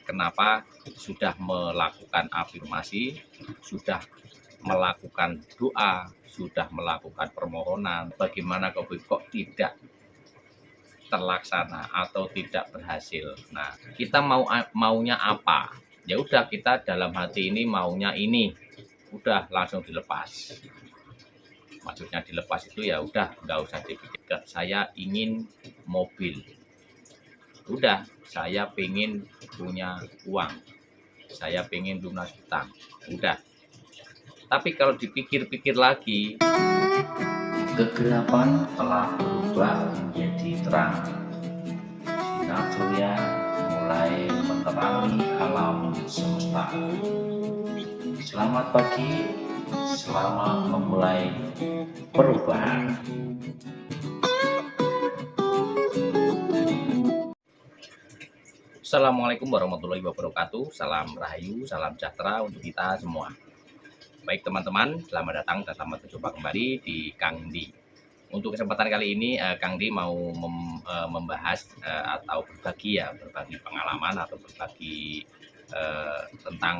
kenapa sudah melakukan afirmasi, sudah melakukan doa, sudah melakukan permohonan, bagaimana kok tidak terlaksana atau tidak berhasil. Nah, kita maunya apa? Ya udah, kita dalam hati ini maunya ini, udah langsung dilepas. Maksudnya dilepas itu ya udah, nggak usah dipikir. Saya ingin mobil, udah, saya pengen punya uang, saya pengen lunas hutang, udah. Tapi kalau dipikir-pikir lagi, kegelapan telah berubah menjadi terang. Sinar surya mulai menerangi alam semesta. Selamat pagi, selamat memulai perubahan. Assalamualaikum warahmatullahi wabarakatuh. Salam rahayu, salam sejahtera untuk kita semua. Baik teman-teman, selamat datang dan selamat berjumpa kembali di Kang Di. Untuk kesempatan kali ini, Kang Di mau membahas atau berbagi pengalaman atau berbagi tentang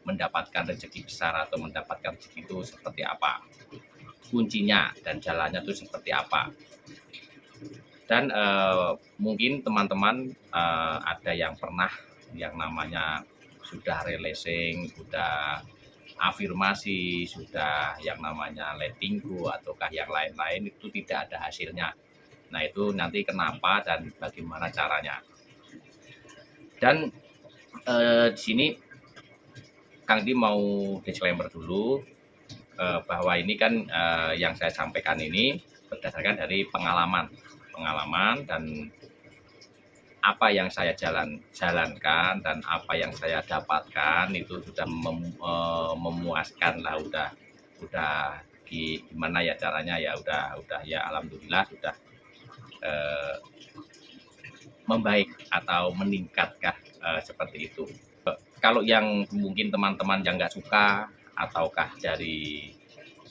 mendapatkan rezeki besar atau mendapatkan rezeki itu seperti apa, kuncinya dan jalannya itu seperti apa. Dan mungkin teman-teman ada yang pernah yang namanya sudah releasing, sudah afirmasi, sudah yang namanya letting go ataukah yang lain-lain itu tidak ada hasilnya. Nah, itu nanti kenapa dan bagaimana caranya. Dan di sini Kang Di mau disclaimer dulu bahwa ini kan yang saya sampaikan ini berdasarkan dari pengalaman dan apa yang saya jalankan dan apa yang saya dapatkan itu sudah memuaskan lah, udah gimana ya caranya, ya udah ya alhamdulillah sudah membaik atau meningkatkah seperti itu. Kalau yang mungkin teman-teman yang nggak suka ataukah dari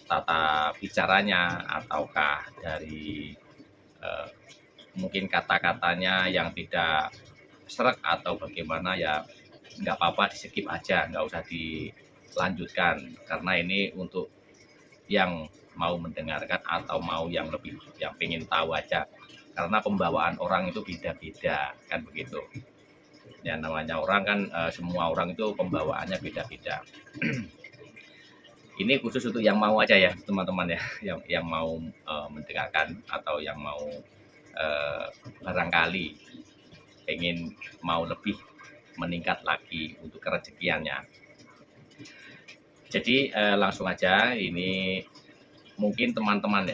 tata bicaranya ataukah dari mungkin kata-katanya yang tidak sreg atau bagaimana, ya nggak apa-apa, di skip aja, nggak usah dilanjutkan, karena ini untuk yang mau mendengarkan atau mau yang lebih yang pengen tahu aja, karena pembawaan orang itu beda-beda kan begitu ya, namanya orang kan semua orang itu pembawaannya beda-beda. Ini khusus untuk yang mau aja ya teman-teman ya, yang mau mendengarkan atau yang mau barangkali pengen mau lebih meningkat lagi untuk kerezekiannya. Jadi langsung aja, ini mungkin teman-teman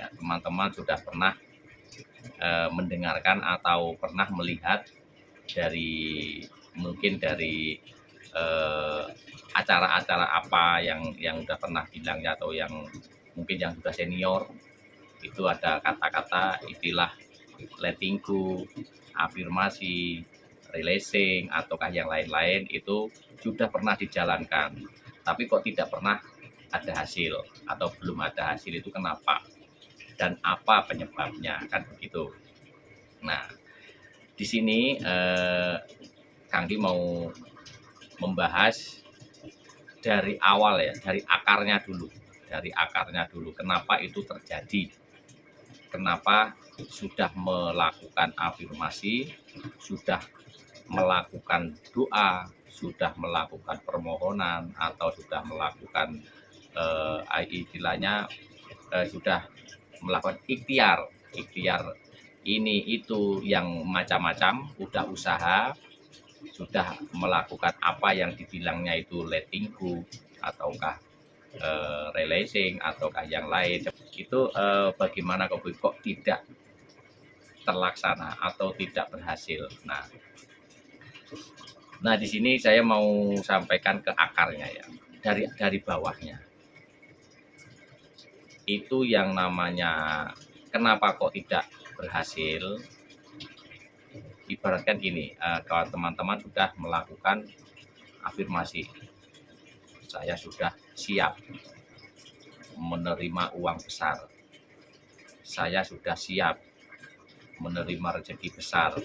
sudah pernah mendengarkan atau pernah melihat dari acara-acara apa yang udah pernah bilangnya, atau yang mungkin yang sudah senior itu ada kata-kata istilah letting go, afirmasi, releasing ataukah yang lain-lain itu sudah pernah dijalankan, tapi kok tidak pernah ada hasil atau belum ada hasil, itu kenapa dan apa penyebabnya kan begitu. Nah, di sini Kang Di mau membahas dari awal ya, dari akarnya dulu, kenapa itu terjadi, kenapa sudah melakukan afirmasi, sudah melakukan doa, sudah melakukan permohonan atau sudah melakukan istilahnya sudah melakukan ikhtiar ini itu yang macam-macam, udah usaha, sudah melakukan apa yang dibilangnya itu letting go ataukah releasing ataukah yang lain, itu bagaimana kok tidak terlaksana atau tidak berhasil. Nah, di sini saya mau sampaikan ke akarnya ya, dari bawahnya. Itu yang namanya kenapa kok tidak berhasil. Ibaratkan gini, kalau teman-teman sudah melakukan afirmasi, saya sudah siap menerima uang besar, saya sudah siap menerima rezeki besar.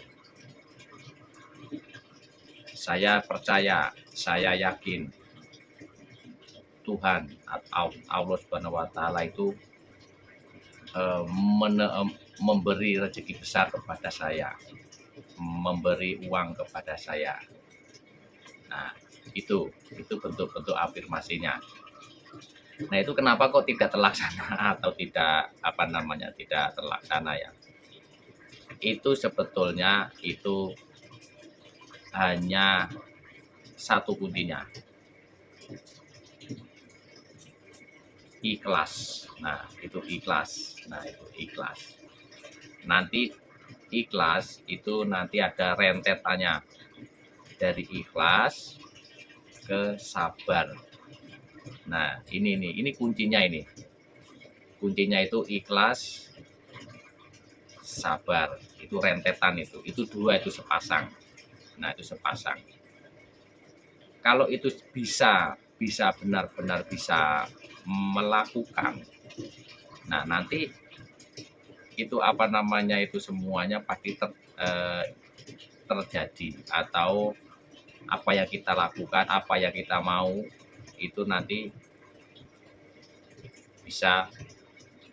saya percaya, saya yakin Tuhan atau Allah Subhanahu wa taala itu memberi rezeki besar kepada saya, memberi uang kepada saya. Nah, itu bentuk-bentuk afirmasinya. Nah, itu kenapa kok tidak terlaksana atau tidak tidak terlaksana ya? Itu sebetulnya itu hanya satu kuncinya, ikhlas. Nah, itu ikhlas. Nanti ikhlas itu nanti ada rentetannya dari ikhlas ke sabar. Nah, ini kuncinya ini. Kuncinya itu ikhlas, sabar. Itu rentetan itu. Itu dua itu sepasang. Nah, itu sepasang. Kalau itu bisa benar-benar bisa melakukan. Nah, nanti itu itu semuanya pasti terjadi, atau apa yang kita lakukan, apa yang kita mau itu nanti bisa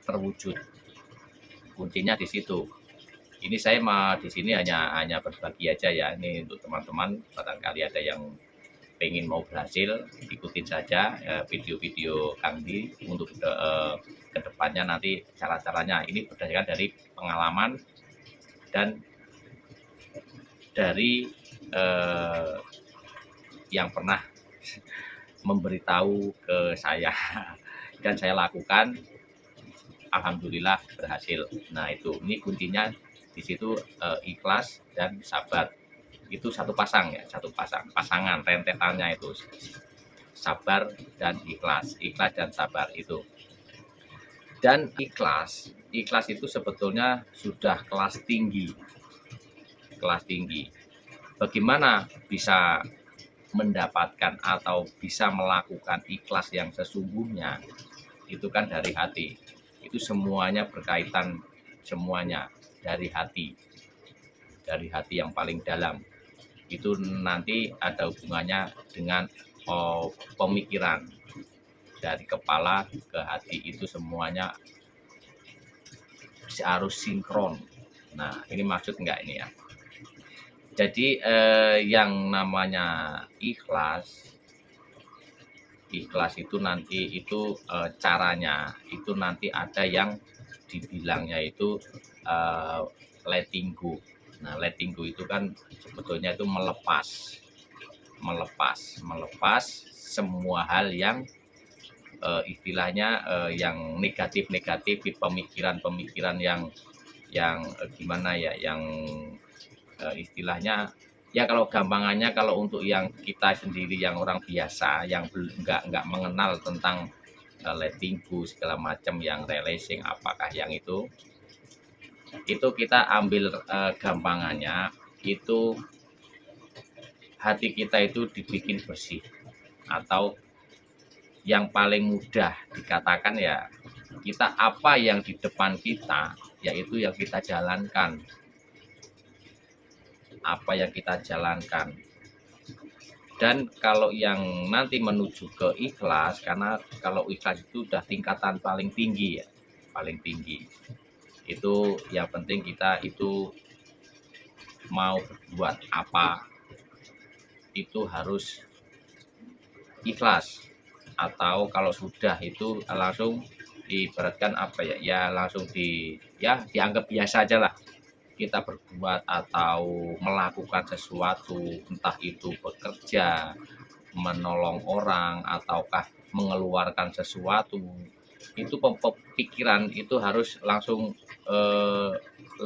terwujud. Kuncinya di situ. Ini saya di sini hanya berbagi aja ya. Ini untuk teman-teman, barangkali ada yang pengen mau berhasil, ikutin saja video-video Kang Di untuk kedepannya nanti cara-caranya. Ini berdasarkan dari pengalaman dan dari yang pernah memberitahu ke saya dan saya lakukan, alhamdulillah berhasil. Nah, ini kuncinya di situ, ikhlas dan sabar. Itu satu pasang ya, pasangan rentetannya itu sabar dan ikhlas dan sabar itu. Dan ikhlas itu sebetulnya sudah kelas tinggi. Bagaimana bisa mendapatkan atau bisa melakukan ikhlas yang sesungguhnya? Itu kan dari hati. Itu semuanya berkaitan, semuanya dari hati yang paling dalam. Itu nanti ada hubungannya dengan pemikiran, dari kepala ke hati, itu semuanya harus sinkron. Nah, ini maksud enggak ini ya? Jadi yang namanya ikhlas itu nanti itu caranya itu nanti ada yang dibilangnya itu letting go. Nah, letting go itu kan sebetulnya itu melepas semua hal yang istilahnya yang negatif, pemikiran yang gimana ya, yang istilahnya ya, kalau gampangannya, kalau untuk yang kita sendiri, yang orang biasa, yang nggak mengenal tentang letting go segala macam, yang releasing apakah yang itu kita ambil gampangannya itu hati kita itu dibikin bersih, atau yang paling mudah dikatakan ya, kita apa yang di depan kita yaitu yang kita jalankan, dan kalau yang nanti menuju ke ikhlas, karena kalau ikhlas itu udah tingkatan paling tinggi ya, itu yang penting kita itu mau berbuat apa itu harus ikhlas, atau kalau sudah itu langsung ibaratkan langsung dianggap biasa aja lah. Kita berbuat atau melakukan sesuatu, entah itu bekerja, menolong orang, ataukah mengeluarkan sesuatu, itu pikiran itu harus langsung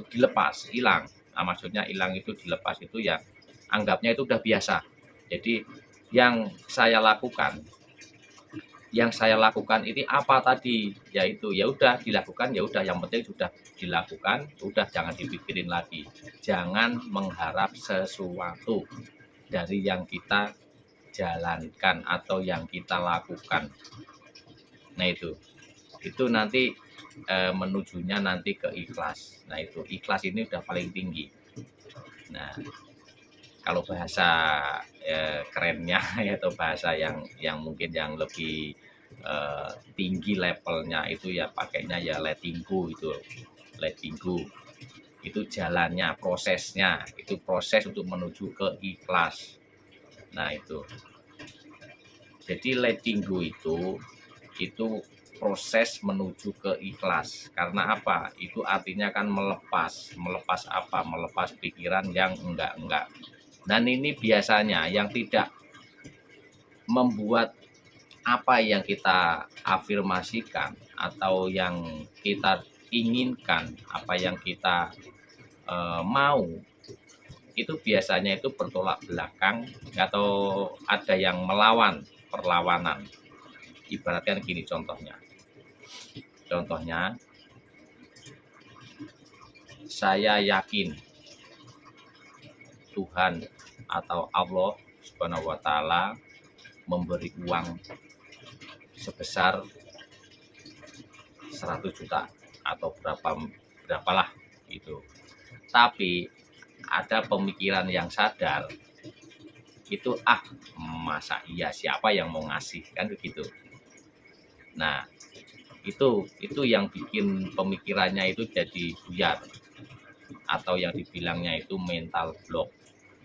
dilepas, hilang. Nah, maksudnya hilang itu dilepas itu ya, anggapnya itu udah biasa. Jadi yang saya lakukan ini apa tadi, yaitu ya udah dilakukan, ya udah, yang penting sudah dilakukan, udah, jangan dipikirin lagi, jangan mengharap sesuatu dari yang kita jalankan atau yang kita lakukan. Nah, itu nanti menujunya nanti ke ikhlas. Nah, itu ikhlas ini udah paling tinggi. Nah, kalau bahasa kerennya atau bahasa yang mungkin yang lebih tinggi levelnya itu ya pakainya ya letting go itu. Letting go itu jalannya, prosesnya, itu proses untuk menuju ke ikhlas. Nah itu. Jadi letting go itu proses menuju ke ikhlas. Karena apa? Itu artinya kan melepas. Melepas apa? Melepas pikiran yang enggak. Dan ini biasanya yang tidak membuat apa yang kita afirmasikan atau yang kita inginkan, apa yang kita mau, itu biasanya itu bertolak belakang atau ada yang melawan, perlawanan. Ibaratkan gini contohnya. Contohnya, saya yakin Tuhan atau Allah Subhanahu wa taala memberi uang sebesar 100 juta atau berapalah itu. Tapi ada pemikiran yang sadar itu masa iya siapa yang mau ngasih kan begitu. Nah, itu yang bikin pemikirannya itu jadi buyar atau yang dibilangnya itu mental block.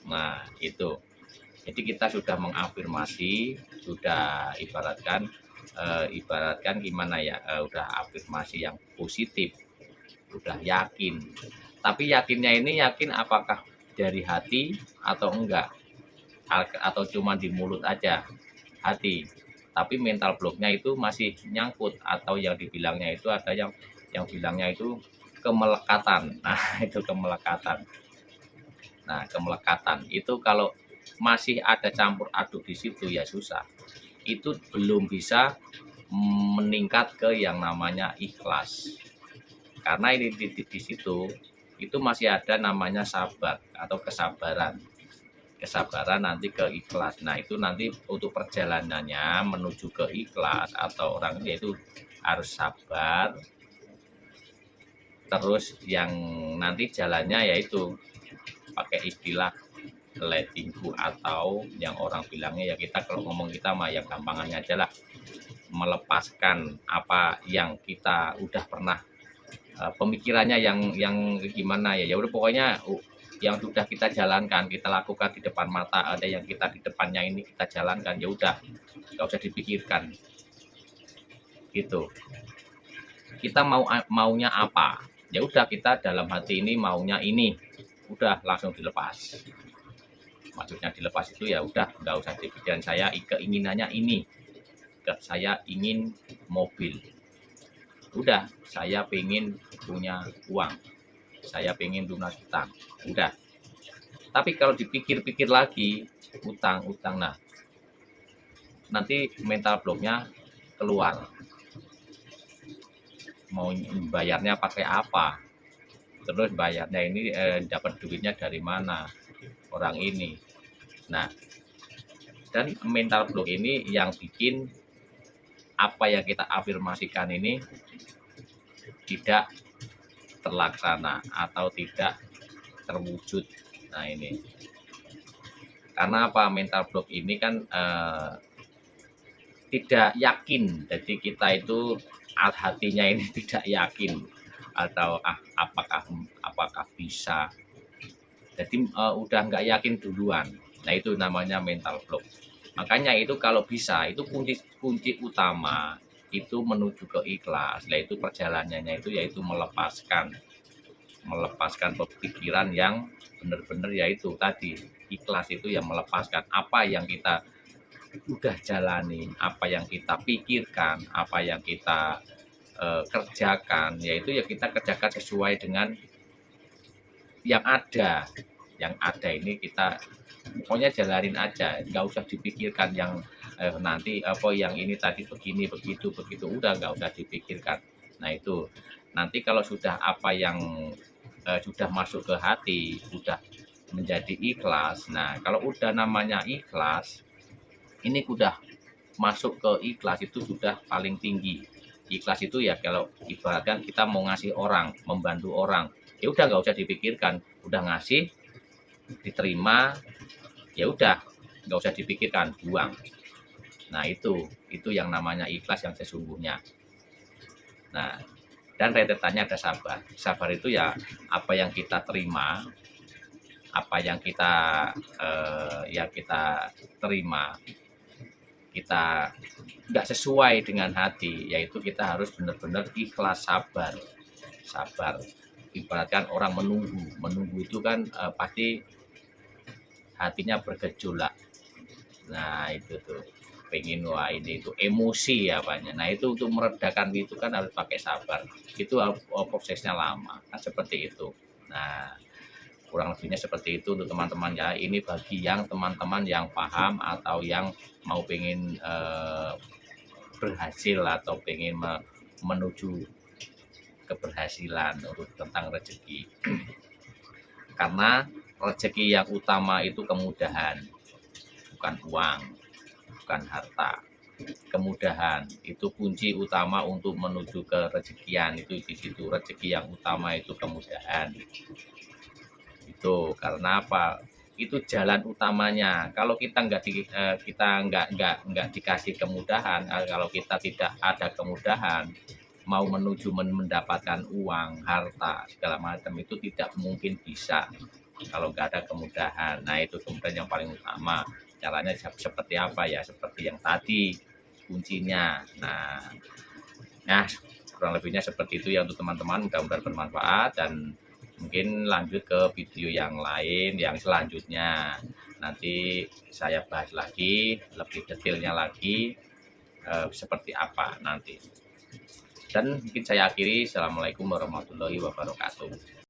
Nah, itu. Jadi kita sudah mengafirmasi, sudah ibaratkan gimana ya, udah afirmasi yang positif, udah yakin. Tapi yakinnya ini yakin apakah dari hati atau enggak, atau cuma di mulut aja hati. Tapi mental blocknya itu masih nyangkut atau yang dibilangnya itu ada yang bilangnya itu kemelekatan. Nah itu kemelekatan. Nah kemelekatan itu kalau masih ada campur aduk di situ ya susah. Itu belum bisa meningkat ke yang namanya ikhlas. Karena ini di situ itu masih ada namanya sabar atau kesabaran. Kesabaran nanti ke ikhlas. Nah, itu nanti untuk perjalanannya menuju ke ikhlas atau orang itu harus sabar. Terus yang nanti jalannya yaitu pakai istilah letting go atau yang orang bilangnya ya kita kalau ngomong kita mah yang gampangannya aja lah melepaskan apa yang kita udah pernah pemikirannya yang gimana ya udah pokoknya yang sudah kita jalankan kita lakukan di depan mata ada yang kita di depannya ini kita jalankan ya udah nggak usah dipikirkan gitu kita maunya apa ya udah kita dalam hati ini maunya ini udah langsung dilepas. Maksudnya dilepas itu ya udah nggak usah dipikirin saya keinginannya ini saya ingin mobil udah saya pengen punya uang saya pengen lunas utang udah tapi kalau dipikir-pikir lagi utang nah nanti mental blocknya keluar mau bayarnya pakai apa terus bayarnya ini dapat duitnya dari mana orang ini. Nah, dan mental block ini yang bikin apa yang kita afirmasikan ini tidak terlaksana atau tidak terwujud. Nah, ini. Karena apa? Mental block ini kan tidak yakin. Jadi kita itu hatinya ini tidak yakin atau apakah bisa. Jadi udah nggak yakin duluan. Nah itu namanya mental block. Makanya itu kalau bisa itu kunci utama itu menuju ke ikhlas. Nah itu perjalanannya itu yaitu melepaskan pikiran yang benar-benar yaitu tadi ikhlas itu yang melepaskan apa yang kita udah jalani, apa yang kita pikirkan, apa yang kita kerjakan, yaitu ya kita kerjakan sesuai dengan yang ada ini kita pokoknya jalanin aja nggak usah dipikirkan yang nanti apa yang ini tadi begini begitu udah nggak usah dipikirkan. Nah itu nanti kalau sudah apa yang sudah masuk ke hati sudah menjadi ikhlas. Nah kalau udah namanya ikhlas ini udah masuk ke ikhlas itu sudah paling tinggi. Ikhlas itu ya kalau ibaratkan kita mau ngasih orang membantu orang ya udah nggak usah dipikirkan udah ngasih diterima ya udah nggak usah dipikirkan, buang. Nah itu yang namanya ikhlas yang sesungguhnya. Nah, dan rentetannya ada sabar. Sabar itu ya apa yang kita terima, apa yang kita terima, kita nggak sesuai dengan hati, yaitu kita harus benar-benar ikhlas, sabar. Sabar. Ibaratkan orang menunggu itu kan pasti hatinya bergejolak. Nah itu tuh pengen wah ini itu emosi ya banyak. Nah itu untuk meredakan itu kan harus pakai sabar. Itu prosesnya lama kan seperti itu. Nah kurang lebihnya seperti itu untuk teman-teman ya. Ini bagi yang teman-teman yang paham atau yang mau pengen berhasil atau pengen menuju keberhasilan untuk tentang rezeki. Karena rezeki yang utama itu kemudahan, bukan uang, bukan harta. Kemudahan itu kunci utama untuk menuju ke rezekian, itu di situ. Rezeki yang utama itu kemudahan. Itu karena apa? Itu jalan utamanya. Kalau kita nggak dikasih kemudahan, kalau kita tidak ada kemudahan, mau menuju mendapatkan uang, harta, segala macam itu tidak mungkin bisa kalau nggak ada kemudahan. Nah itu kemudahan yang paling utama. Caranya seperti apa ya? Seperti yang tadi kuncinya. Nah kurang lebihnya seperti itu ya untuk teman-teman. Mudah-mudahan bermanfaat dan mungkin lanjut ke video yang lain yang selanjutnya. Nanti saya bahas lagi lebih detailnya lagi seperti apa nanti. Dan mungkin saya akhiri. Assalamualaikum warahmatullahi wabarakatuh.